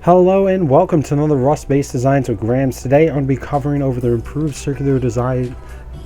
Hello and welcome to another Rust-based Designs with Grams. Today I'm going to be covering over the improved Circular design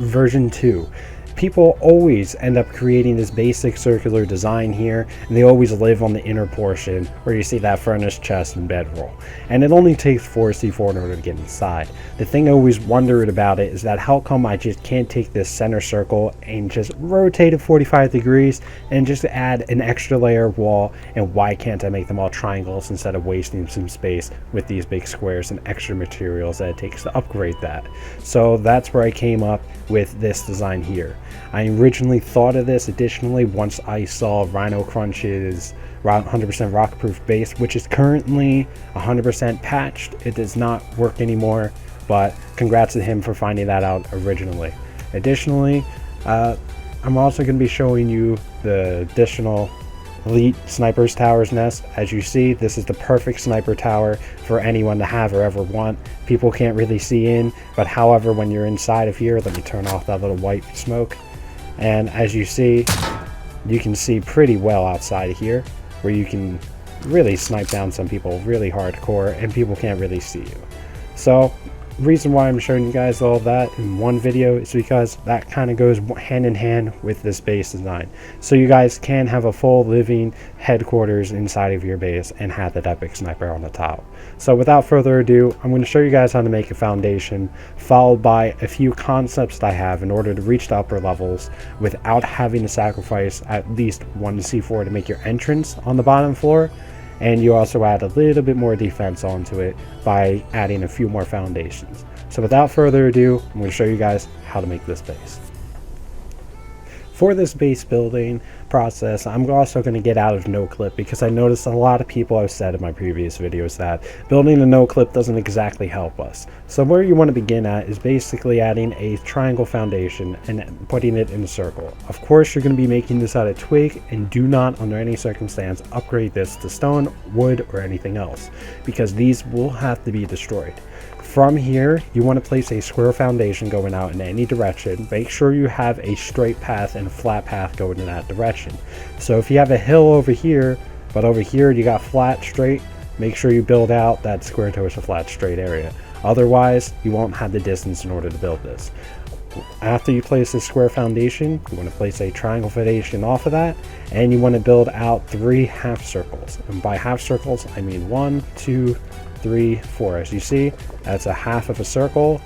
version 2. People always end up creating this basic circular design here, and they always live on the inner portion where you see that furnace, chest, and bedroll. And it only takes 4 C4 in order to get inside. The thing I always wondered about it is that how come I just can't take this center circle and just rotate it 45 degrees and just add an extra layer of wall, and why can't I make them all triangles instead of wasting some space with these big squares and extra materials that it takes to upgrade that. So that's where I came up with this design here. I originally thought of this additionally once I saw Rhino Crunch's 100% rockproof base, which is currently 100% patched. It does not work anymore, but congrats to him for finding that out originally. Additionally, I'm also going to be showing you the additional Elite Sniper's Tower's nest. As you see, this is the perfect sniper tower for anyone to have or ever want. People can't really see in, but however, when you're inside of here, let me turn off that little white smoke. And as you see, you can see pretty well outside of here, where you can really snipe down some people really hardcore and people can't really see you. So reason why I'm showing you guys all that in one video is because that kind of goes hand in hand with this base design, so you guys can have a full living headquarters inside of your base and have that epic sniper on the top. So without further ado, I'm going to show you guys how to make a foundation, followed by a few concepts that I have in order to reach the upper levels without having to sacrifice at least 1 C4 to make your entrance on the bottom floor. And you also add a little bit more defense onto it by adding a few more foundations. So without further ado, I'm going to show you guys how to make this base. For this base building process, I'm also going to get out of no clip because I noticed a lot of people have said in my previous videos that building a no clip doesn't exactly help us. So where you want to begin at is basically adding a triangle foundation and putting it in a circle. Of course, you're going to be making this out of twig, and do not under any circumstance upgrade this to stone, wood, or anything else, because these will have to be destroyed. From here, you want to place a square foundation going out in any direction. Make sure you have a straight path and a flat path going in that direction. So if you have a hill over here, but over here you got flat, straight, make sure you build out that square towards a flat, straight area. Otherwise, you won't have the distance in order to build this. After you place this square foundation, you want to place a triangle foundation off of that, and you want to build out 3 half circles. And by half circles, I mean 1, 2, 3, 4. As you see, that's a half of a circle,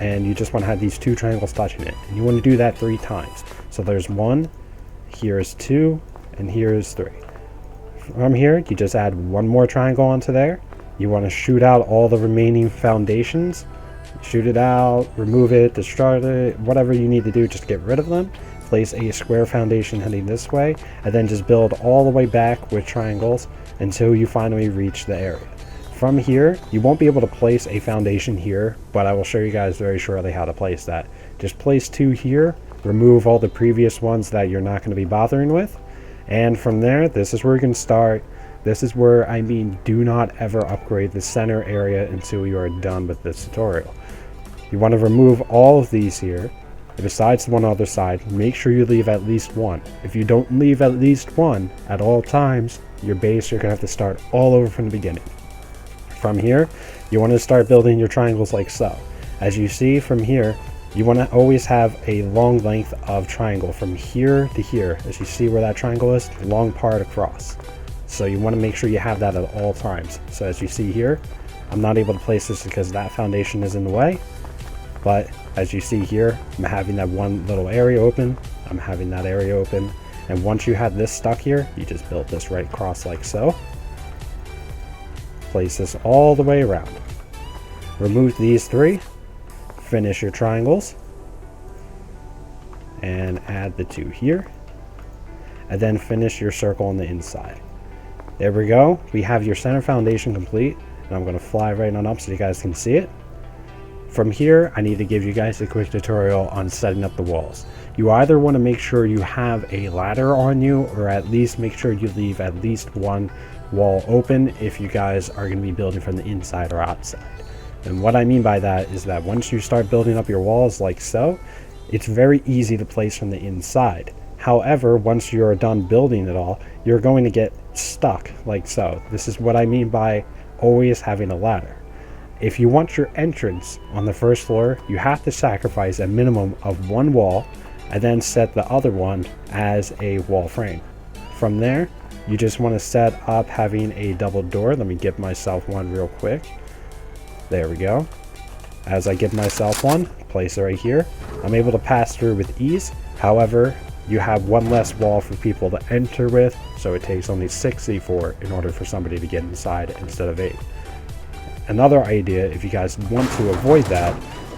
and you just want to have these 2 triangles touching it. And you want to do that 3 times. So there's 1, here is 2, and here is 3. From here, you just add 1 more triangle onto there. You want to shoot out all the remaining foundations. Shoot it out, remove it, destroy it, whatever you need to do, just get rid of them. Place a square foundation heading this way, and then just build all the way back with triangles until you finally reach the area. From here, you won't be able to place a foundation here, but I will show you guys very shortly how to place that. Just place 2 here, remove all the previous ones that you're not going to be bothering with, and from there, this is where you can start. This is where I mean do not ever upgrade the center area until you are done with this tutorial. You want to remove all of these here, besides the one other side. Make sure you leave at least 1. If you don't leave at least 1 at all times, your base, you're going to have to start all over from the beginning. From here, you want to start building your triangles like so. As you see from here, you want to always have a long length of triangle from here to here. As you see where that triangle is, the long part across. So you want to make sure you have that at all times. So as you see here, I'm not able to place this because that foundation is in the way. But as you see here, I'm having that one little area open. I'm having that area open. And once you have this stuck here, you just build this right across like so. Place this all the way around. Remove these 3. Finish your triangles. And add the 2 here. And then finish your circle on the inside. There we go. We have your center foundation complete. And I'm going to fly right on up so you guys can see it. From here, I need to give you guys a quick tutorial on setting up the walls. You either want to make sure you have a ladder on you, or at least make sure you leave at least 1 wall open if you guys are going to be building from the inside or outside. And what I mean by that is that once you start building up your walls like so, it's very easy to place from the inside. However, once you're done building it all, you're going to get stuck like so. This is what I mean by always having a ladder. If you want your entrance on the first floor, you have to sacrifice a minimum of one wall and then set the other one as a wall frame. From there, you just want to set up having a double door. Let me give myself one real quick. There we go. As I give myself one, place it right here. I'm able to pass through with ease. However, you have one less wall for people to enter with, so it takes only 64 in order for somebody to get inside instead of 8. Another idea, if you guys want to avoid that,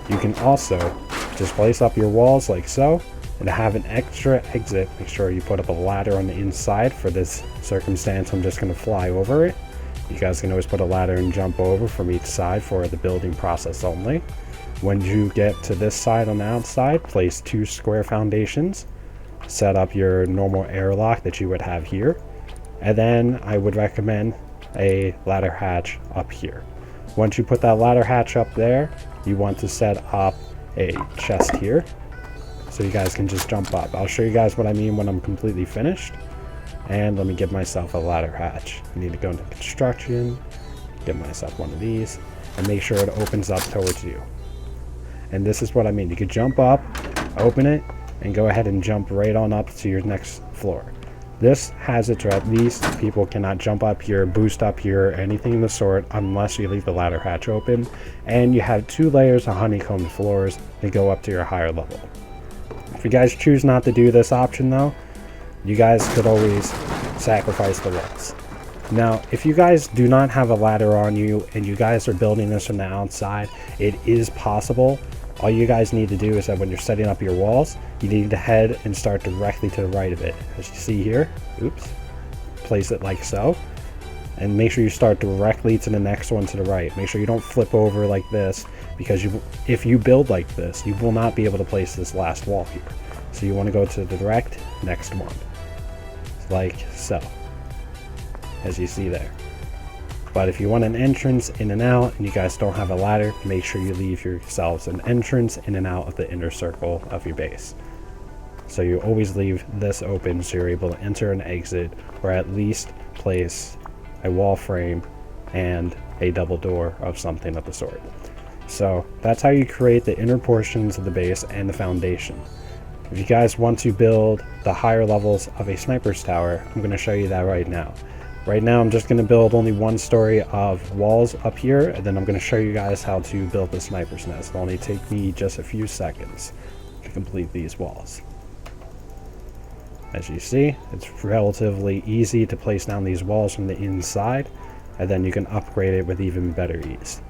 you can also just place up your walls like so, and to have an extra exit, make sure you put up a ladder on the inside. For this circumstance, I'm just going to fly over it. You guys can always put a ladder and jump over from each side for the building process only. When you get to this side on the outside, place 2 square foundations. Set up your normal airlock that you would have here. And then I would recommend a ladder hatch up here. Once you put that ladder hatch up there, you want to set up a chest here, so you guys can just jump up. I'll show you guys what I mean when I'm completely finished. And let me give myself a ladder hatch. I need to go into construction, give myself one of these, and make sure it opens up towards you. And this is what I mean. You could jump up, open it, and go ahead and jump right on up to your next floor. This has it to at least people cannot jump up here, boost up here, anything of the sort, unless you leave the ladder hatch open. And you have 2 layers of honeycombed floors that go up to your higher level. If you guys choose not to do this option though, you guys could always sacrifice the walls. Now, if you guys do not have a ladder on you and you guys are building this from the outside, it is possible. All you guys need to do is that when you're setting up your walls, you need to head and start directly to the right of it. As you see here, oops, place it like so. And make sure you start directly to the next one to the right. Make sure you don't flip over like this, because if you build like this, you will not be able to place this last wall here. So you want to go to the direct next one, like so, as you see there. But if you want an entrance in and out and you guys don't have a ladder, make sure you leave yourselves an entrance in and out of the inner circle of your base. So you always leave this open so you're able to enter and exit, or at least place a wall frame and a double door of something of the sort. So that's how you create the inner portions of the base and the foundation. If you guys want to build the higher levels of a sniper's tower, I'm going to show you that right now. Right now I'm just going to build only 1 story of walls up here, and then I'm going to show you guys how to build the sniper's nest. It'll only take me just a few seconds to complete these walls. As you see, it's relatively easy to place down these walls from the inside, and then you can upgrade it with even better ease.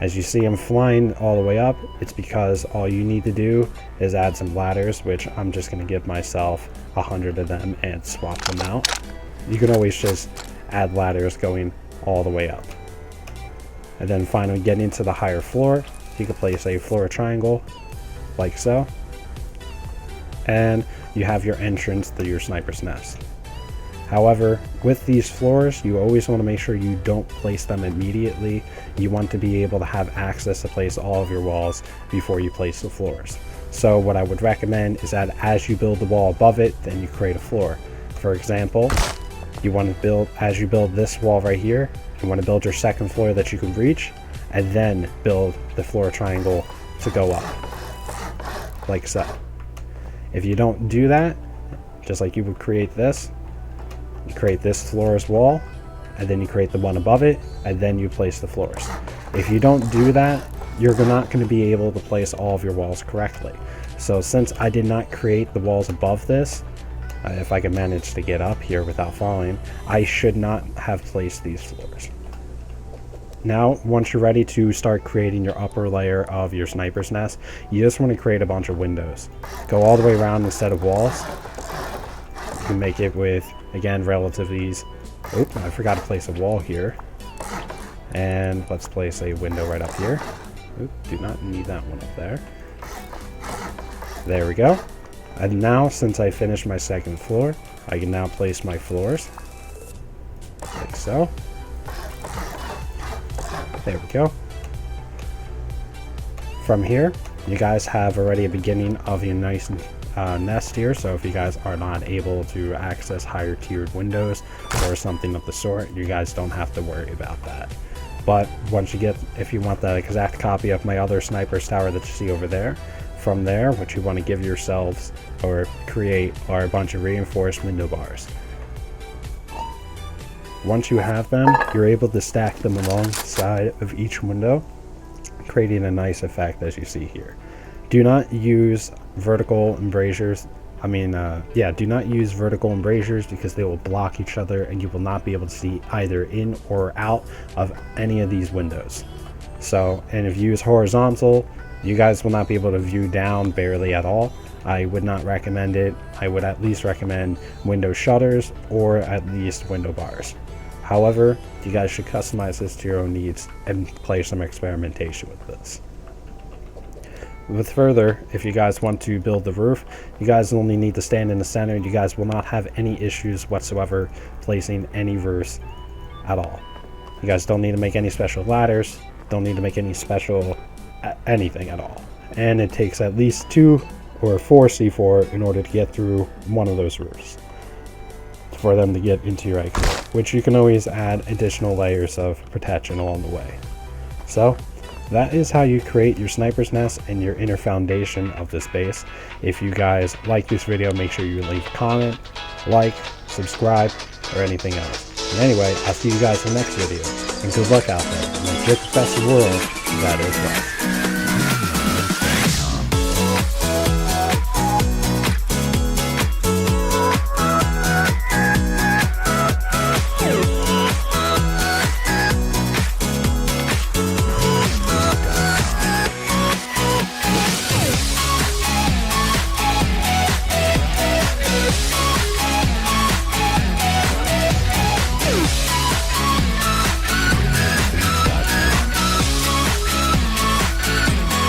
As you see, I'm flying all the way up. It's because all you need to do is add some ladders, which I'm just going to give myself 100 of them and swap them out. You can always just add ladders going all the way up. And then finally, getting into the higher floor, you can place a floor triangle like so. And you have your entrance to your sniper's nest. However, with these floors, you always want to make sure you don't place them immediately. You want to be able to have access to place all of your walls before you place the floors. So what I would recommend is that as you build the wall above it, then you create a floor. For example, you want to build, as you build this wall right here, you want to build your second floor that you can reach, and then build the floor triangle to go up, like so. If you don't do that, just like you would create this, you create this floor's wall, and then you create the one above it, and then you place the floors. If you don't do that, you're not going to be able to place all of your walls correctly. So since I did not create the walls above this, if I can manage to get up here without falling, I should not have placed these floors. Now, once you're ready to start creating your upper layer of your sniper's nest, you just want to create a bunch of windows. Go all the way around instead of walls. You can make it with, again, relative ease. Oop, I forgot to place a wall here. And let's place a window right up here. Oop, do not need that one up there. There we go. And now, since I finished my second floor, I can now place my floors. Like so. There we go. From here, you guys have already a beginning of your nice nest here. So if you guys are not able to access higher tiered windows or something of the sort, you guys don't have to worry about that. But once you get, if you want that exact copy of my other sniper's tower that you see over there, from there, what you want to give yourselves or create are a bunch of reinforced window bars. Once you have them, you're able to stack them alongside of each window, creating a nice effect as you see here. Do not use vertical embrasures. Do not use vertical embrasures because they will block each other and you will not be able to see either in or out of any of these windows. So, and if you use horizontal, you guys will not be able to view down barely at all. I would not recommend it. I would at least recommend window shutters or at least window bars. However, you guys should customize this to your own needs and play some experimentation with this. With further, if you guys want to build the roof, you guys only need to stand in the center. You guys will not have any issues whatsoever placing any roofs at all. You guys don't need to make any special ladders, don't need to make any special anything at all. And it takes at least 2 or 4 C4 in order to get through one of those roofs for them to get into your IQ, which you can always add additional layers of protection along the way. So that is how you create your sniper's nest and your inner foundation of this base. If you guys like this video, make sure you leave a comment, like, subscribe, or anything else. And anyway, I'll see you guys in the next video, and good luck out there in the drip-infested world that is life.